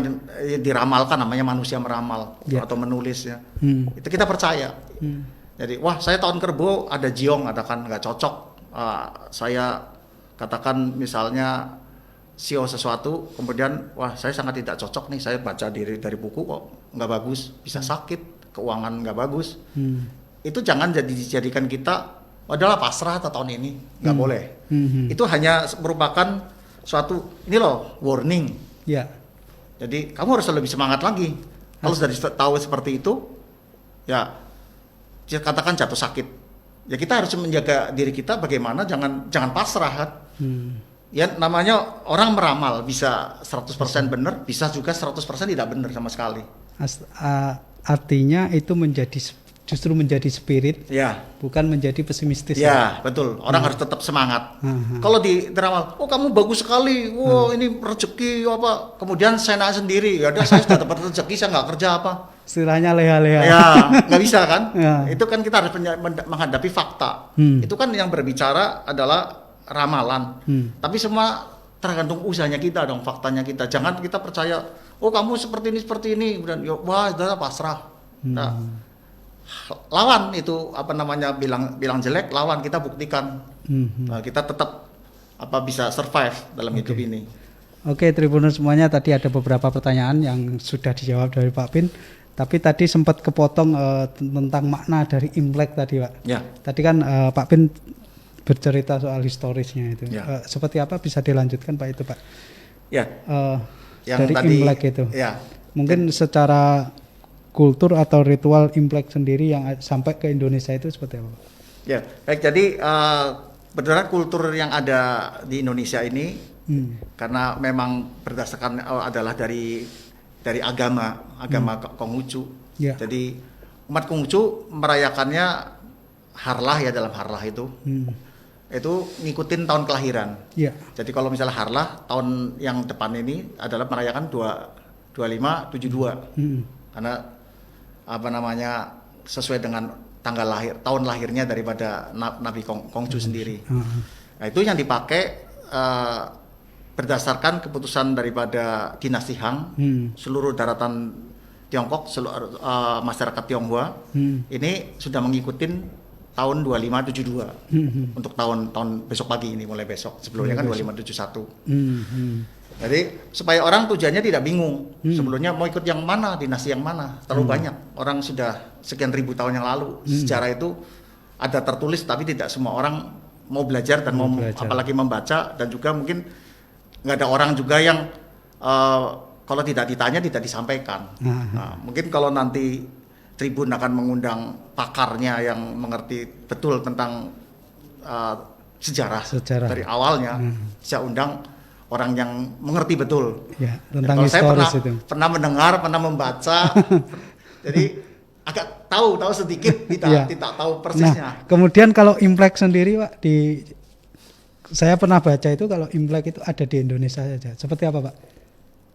diramalkan, namanya manusia meramal atau menulis ya. Itu kita percaya. Jadi wah saya tahun kerbau ada jiong, ada kan nggak cocok. saya katakan misalnya CEO sesuatu, kemudian wah saya sangat tidak cocok nih, saya baca dari buku kok nggak bagus, bisa sakit, keuangan nggak bagus. Itu jangan dijadikan kita adalah pasrah atau tahun ini, nggak boleh. Itu hanya merupakan suatu ini loh warning. Ya. Jadi kamu harus lebih semangat lagi. Kalau sudah tahu seperti itu, ya katakan jatuh sakit. Ya kita harus menjaga diri kita bagaimana jangan pasrah kan. Ya namanya orang meramal bisa 100% benar, bisa juga 100% tidak benar sama sekali. Artinya itu justru menjadi spirit, ya, bukan menjadi pesimistis. Ya, betul. Orang harus tetap semangat. Kalau diramal, oh kamu bagus sekali, ini rezeki apa? Kemudian saya naik sendiri, ya udah saya sudah dapat rezeki, saya nggak kerja apa? Istilahnya leha-leha. Ya, nggak bisa kan? Ya. Itu kan kita harus menghadapi fakta. Itu kan yang berbicara adalah ramalan. Tapi semua tergantung usahanya kita dong, faktanya kita. Jangan kita percaya, oh kamu seperti ini, kemudian wah sudah pasrah. Nah, lawan itu apa namanya bilang jelek, lawan kita buktikan. Nah, kita tetap bisa survive dalam hidup ini. Oke, Tribuners semuanya, tadi ada beberapa pertanyaan yang sudah dijawab dari Pak Pin. Tapi tadi sempat kepotong tentang makna dari Imlek tadi, Pak. Ya. Tadi kan Pak Pin bercerita soal historisnya itu. Ya. Seperti apa bisa dilanjutkan Pak itu, Pak? Ya. Yang dari tadi, Imlek itu. Ya. Mungkin secara kultur atau ritual Imlek sendiri yang sampai ke Indonesia itu seperti apa, Pak? Ya, baik. Jadi berdasarkan kultur yang ada di Indonesia ini, karena memang berdasarkan adalah dari agama Konghucu. Ya. Jadi umat Konghucu merayakannya harlah ya, dalam harlah itu. Itu ngikutin tahun kelahiran. Ya. Jadi kalau misalnya harlah tahun yang depan ini adalah merayakan 2572. Karena apa namanya sesuai dengan tanggal lahir, tahun lahirnya daripada Nabi Konghucu sendiri. Nah, itu yang dipakai berdasarkan keputusan daripada dinasti Han, seluruh daratan Tiongkok, seluruh masyarakat Tionghoa ini sudah mengikuti tahun 2572 untuk tahun besok pagi ini, mulai besok. Sebelumnya kan 2571. Jadi supaya orang tujuannya tidak bingung. Sebelumnya mau ikut yang mana, dinasti yang mana, terlalu banyak. Orang sudah sekian ribu tahun yang lalu. Sejarah itu ada tertulis, tapi tidak semua orang mau belajar dan mau apalagi membaca, dan juga mungkin nggak ada orang juga yang kalau tidak ditanya tidak disampaikan. Nah, mungkin kalau nanti Tribun akan mengundang pakarnya yang mengerti betul tentang sejarah dari awalnya, saya undang orang yang mengerti betul. Ya, tentang historis saya pernah mendengar, pernah membaca, jadi agak tahu sedikit, tidak tahu persisnya. Nah, kemudian kalau Imlek sendiri, Pak, saya pernah baca itu kalau Imlek itu ada di Indonesia saja. Seperti apa, Pak?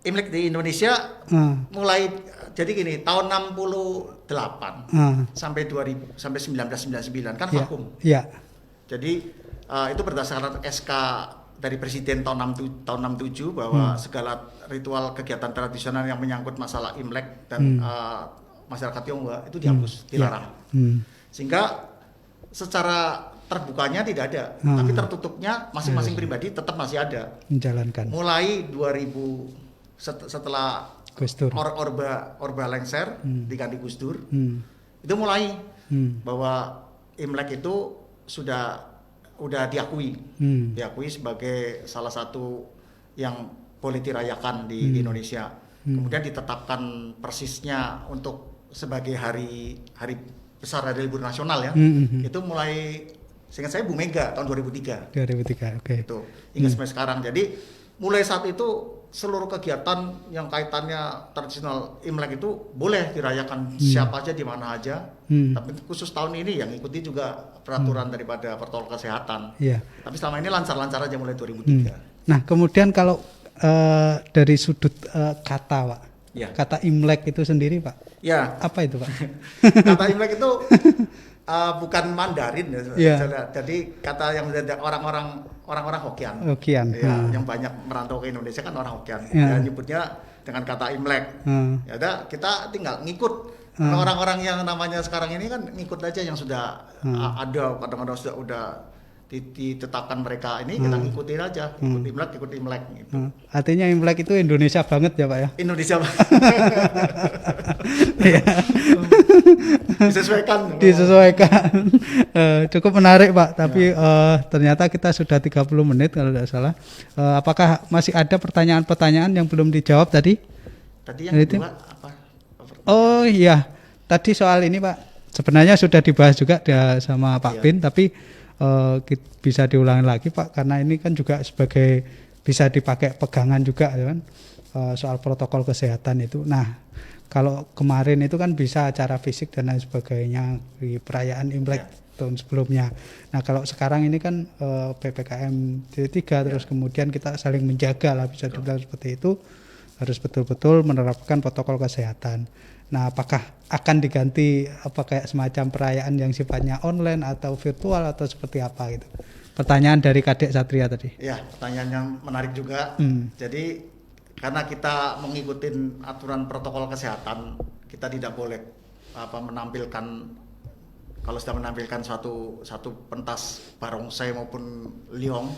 Imlek di Indonesia mulai jadi gini, tahun 68 sampai 2000 sampai 1999 kan vakum. Iya. Jadi itu berdasarkan SK dari Presiden tahun 67 bahwa segala ritual kegiatan tradisional yang menyangkut masalah Imlek dan masyarakat Tionghoa itu dihapus, dilarang. Sehingga secara terbukanya tidak ada, tapi tertutupnya masing-masing pribadi tetap masih ada. Menjalankan. Mulai 2000 setelah Orba lengser diganti Gus Dur, itu mulai bahwa Imlek itu udah diakui sebagai salah satu yang boleh dirayakan di Indonesia. Kemudian ditetapkan persisnya untuk sebagai hari besar, hari libur nasional ya. Itu mulai, seingat saya Bu Mega tahun 2003. 2003, oke. Itu hingga sampai sekarang. Jadi mulai saat itu seluruh kegiatan yang kaitannya tradisional Imlek itu boleh dirayakan siapa aja di mana aja. Tapi khusus tahun ini yang ikuti juga peraturan daripada protokol kesehatan. Yeah. Tapi selama ini lancar-lancar aja mulai 2003. Nah, kemudian kalau dari sudut kata, Pak. Yeah. Kata Imlek itu sendiri, Pak. Ya. Yeah. Apa itu, Pak? Kata Imlek itu bukan Mandarin ya. Jadi kata yang orang-orang Hokkien. Ya, yang banyak merantau ke Indonesia kan orang Hokkien. Ya, nyebutnya dengan kata Imlek. Ya udah, kita tinggal ngikut. Orang-orang yang namanya sekarang ini kan ngikut aja yang sudah ada, kadang-kadang sudah ditetapkan mereka ini kita ngikutin aja, ikuti Imlek gitu. Artinya Imlek itu Indonesia banget ya Pak ya? Indonesia Iya. Disesuaikan. Cukup menarik Pak, tapi ternyata kita sudah 30 menit kalau tidak salah. Apakah masih ada pertanyaan-pertanyaan yang belum dijawab tadi? Tadi yang kedua apa? Oh iya, tadi soal ini Pak, sebenarnya sudah dibahas juga sama Pak Bin, tapi bisa diulangi lagi Pak, karena ini kan juga sebagai bisa dipakai pegangan juga ya kan, soal protokol kesehatan itu. Nah, kalau kemarin itu kan bisa acara fisik dan lain sebagainya di perayaan Imlek tahun sebelumnya. Nah, kalau sekarang ini kan PPKM T3 terus kemudian kita saling menjaga lah, bisa dibilang seperti itu. Harus betul-betul menerapkan protokol kesehatan. Nah, apakah akan diganti kayak semacam perayaan yang sifatnya online atau virtual atau seperti apa gitu? Pertanyaan dari Kadek Satria tadi. Ya, pertanyaan yang menarik juga. Jadi karena kita mengikuti aturan protokol kesehatan, kita tidak boleh menampilkan, kalau sudah menampilkan satu pentas barongsai maupun liong,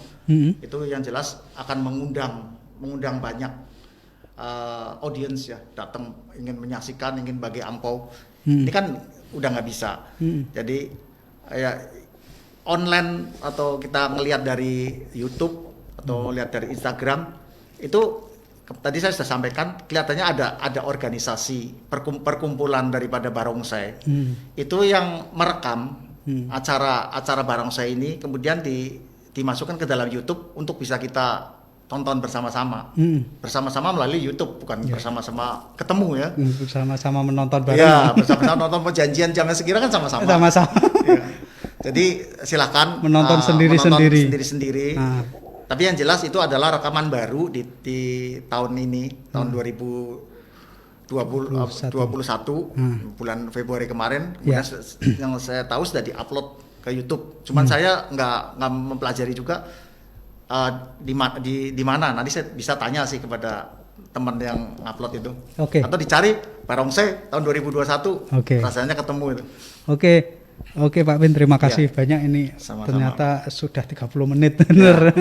itu yang jelas akan mengundang banyak audiens ya, datang ingin menyaksikan, ingin bagi ampau. Ini kan udah nggak bisa. Jadi ya online atau kita ngelihat dari YouTube atau lihat dari Instagram itu tadi saya sudah sampaikan, kelihatannya ada organisasi perkumpulan daripada barongsai. Itu yang merekam acara barongsai ini, kemudian dimasukkan ke dalam YouTube untuk bisa kita tonton bersama-sama, bersama-sama melalui YouTube, bukan bersama-sama ketemu ya. Bersama-sama menonton bareng. Ya, bersama-sama nonton, perjanjian jamnya sekira kan sama-sama. Sama-sama. Ya. Jadi silakan menonton sendiri-sendiri. Tapi yang jelas itu adalah rekaman baru di tahun ini, tahun 2021, bulan Februari kemarin. Kemudian yang saya tahu sudah diupload ke YouTube. Cuman saya nggak mempelajari juga di mana. Nanti saya bisa tanya sih kepada teman yang upload itu. Atau dicari barongsai tahun 2021. Rasanya ketemu itu. Oke Pak Bin, terima kasih banyak ini. Sama-sama. Ternyata sudah 30 menit benar.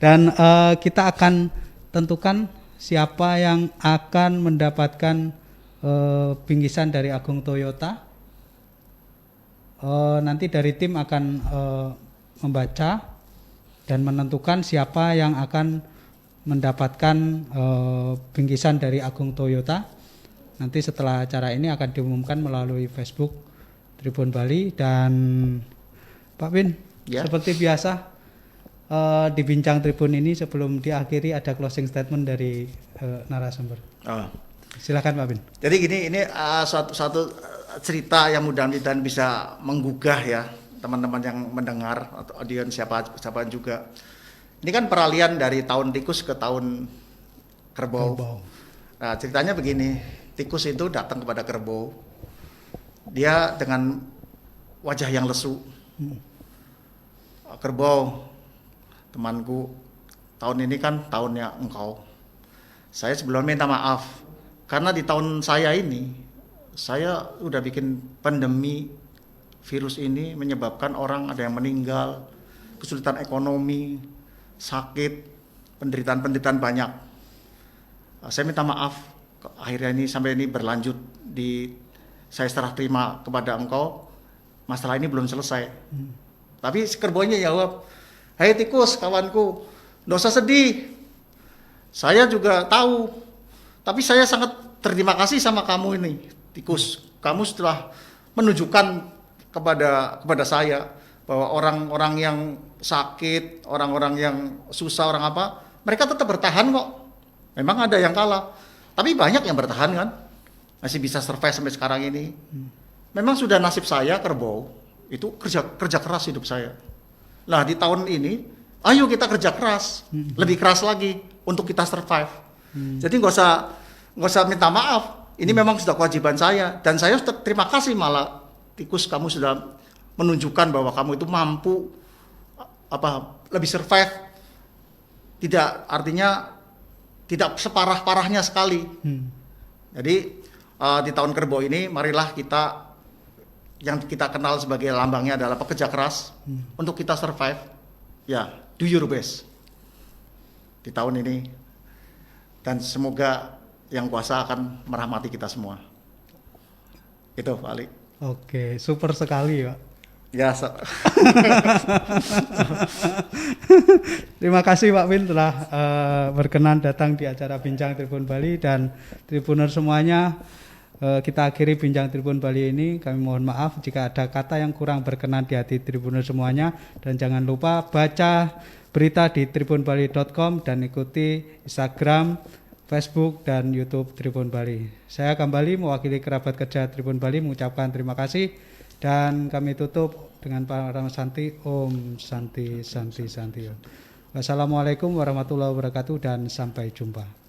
Dan kita akan tentukan siapa yang akan mendapatkan bingkisan dari Agung Toyota. Nanti dari tim akan membaca dan menentukan siapa yang akan mendapatkan bingkisan dari Agung Toyota. Nanti setelah acara ini akan diumumkan melalui Facebook Tribun Bali. Dan Pak Bin, seperti biasa di Bincang Tribun ini sebelum diakhiri ada closing statement dari narasumber. Silakan Pak Bin. Jadi gini, ini suatu cerita yang mudah-mudahan bisa menggugah ya teman-teman yang mendengar atau audiens siapa juga. Ini kan peralihan dari tahun tikus ke tahun kerbau. Nah, ceritanya begini, tikus itu datang kepada kerbau. Dia dengan wajah yang lesu. Kerbau, temanku, tahun ini kan tahunnya engkau. Saya sebelumnya minta maaf karena di tahun saya ini saya udah bikin pandemi. Virus ini menyebabkan orang ada yang meninggal, kesulitan ekonomi, sakit, penderitaan banyak. Saya minta maaf, akhirnya ini sampai ini berlanjut saya serah terima kepada engkau, masalah ini belum selesai. Tapi si kerbaunya jawab, "Hai tikus kawanku, nggak usah sedih. Saya juga tahu, tapi saya sangat terima kasih sama kamu ini, tikus. Kamu setelah menunjukkan kepada saya bahwa orang-orang yang sakit, orang-orang yang susah, orang apa, mereka tetap bertahan kok. Memang ada yang kalah, tapi banyak yang bertahan kan, masih bisa survive sampai sekarang ini. Memang sudah nasib saya kerbau itu kerja keras hidup saya. Nah di tahun ini, ayo kita kerja keras, lebih keras lagi untuk kita survive. Jadi nggak usah minta maaf. Ini memang sudah kewajiban saya dan saya terima kasih malah. Tikus, kamu sudah menunjukkan bahwa kamu itu mampu lebih survive. Artinya tidak separah-parahnya sekali. Jadi di tahun kerbau ini marilah yang kita kenal sebagai lambangnya adalah pekerja keras untuk kita survive. ya do your best di tahun ini, dan semoga yang kuasa akan merahmati kita semua. Itu Pak Ali. Oke, super sekali Pak. Ya, Terima kasih Pak Win telah berkenan datang di acara Bincang Tribun Bali, dan Tribuner semuanya, kita akhiri Bincang Tribun Bali ini. Kami mohon maaf jika ada kata yang kurang berkenan di hati Tribuner semuanya, dan jangan lupa baca berita di tribunbali.com dan ikuti Instagram, Facebook, dan YouTube Tribun Bali. Saya kembali mewakili kerabat kerja Tribun Bali mengucapkan terima kasih. Dan kami tutup dengan para santi, Om Santi Santi Santi. Wassalamualaikum warahmatullahi wabarakatuh dan sampai jumpa.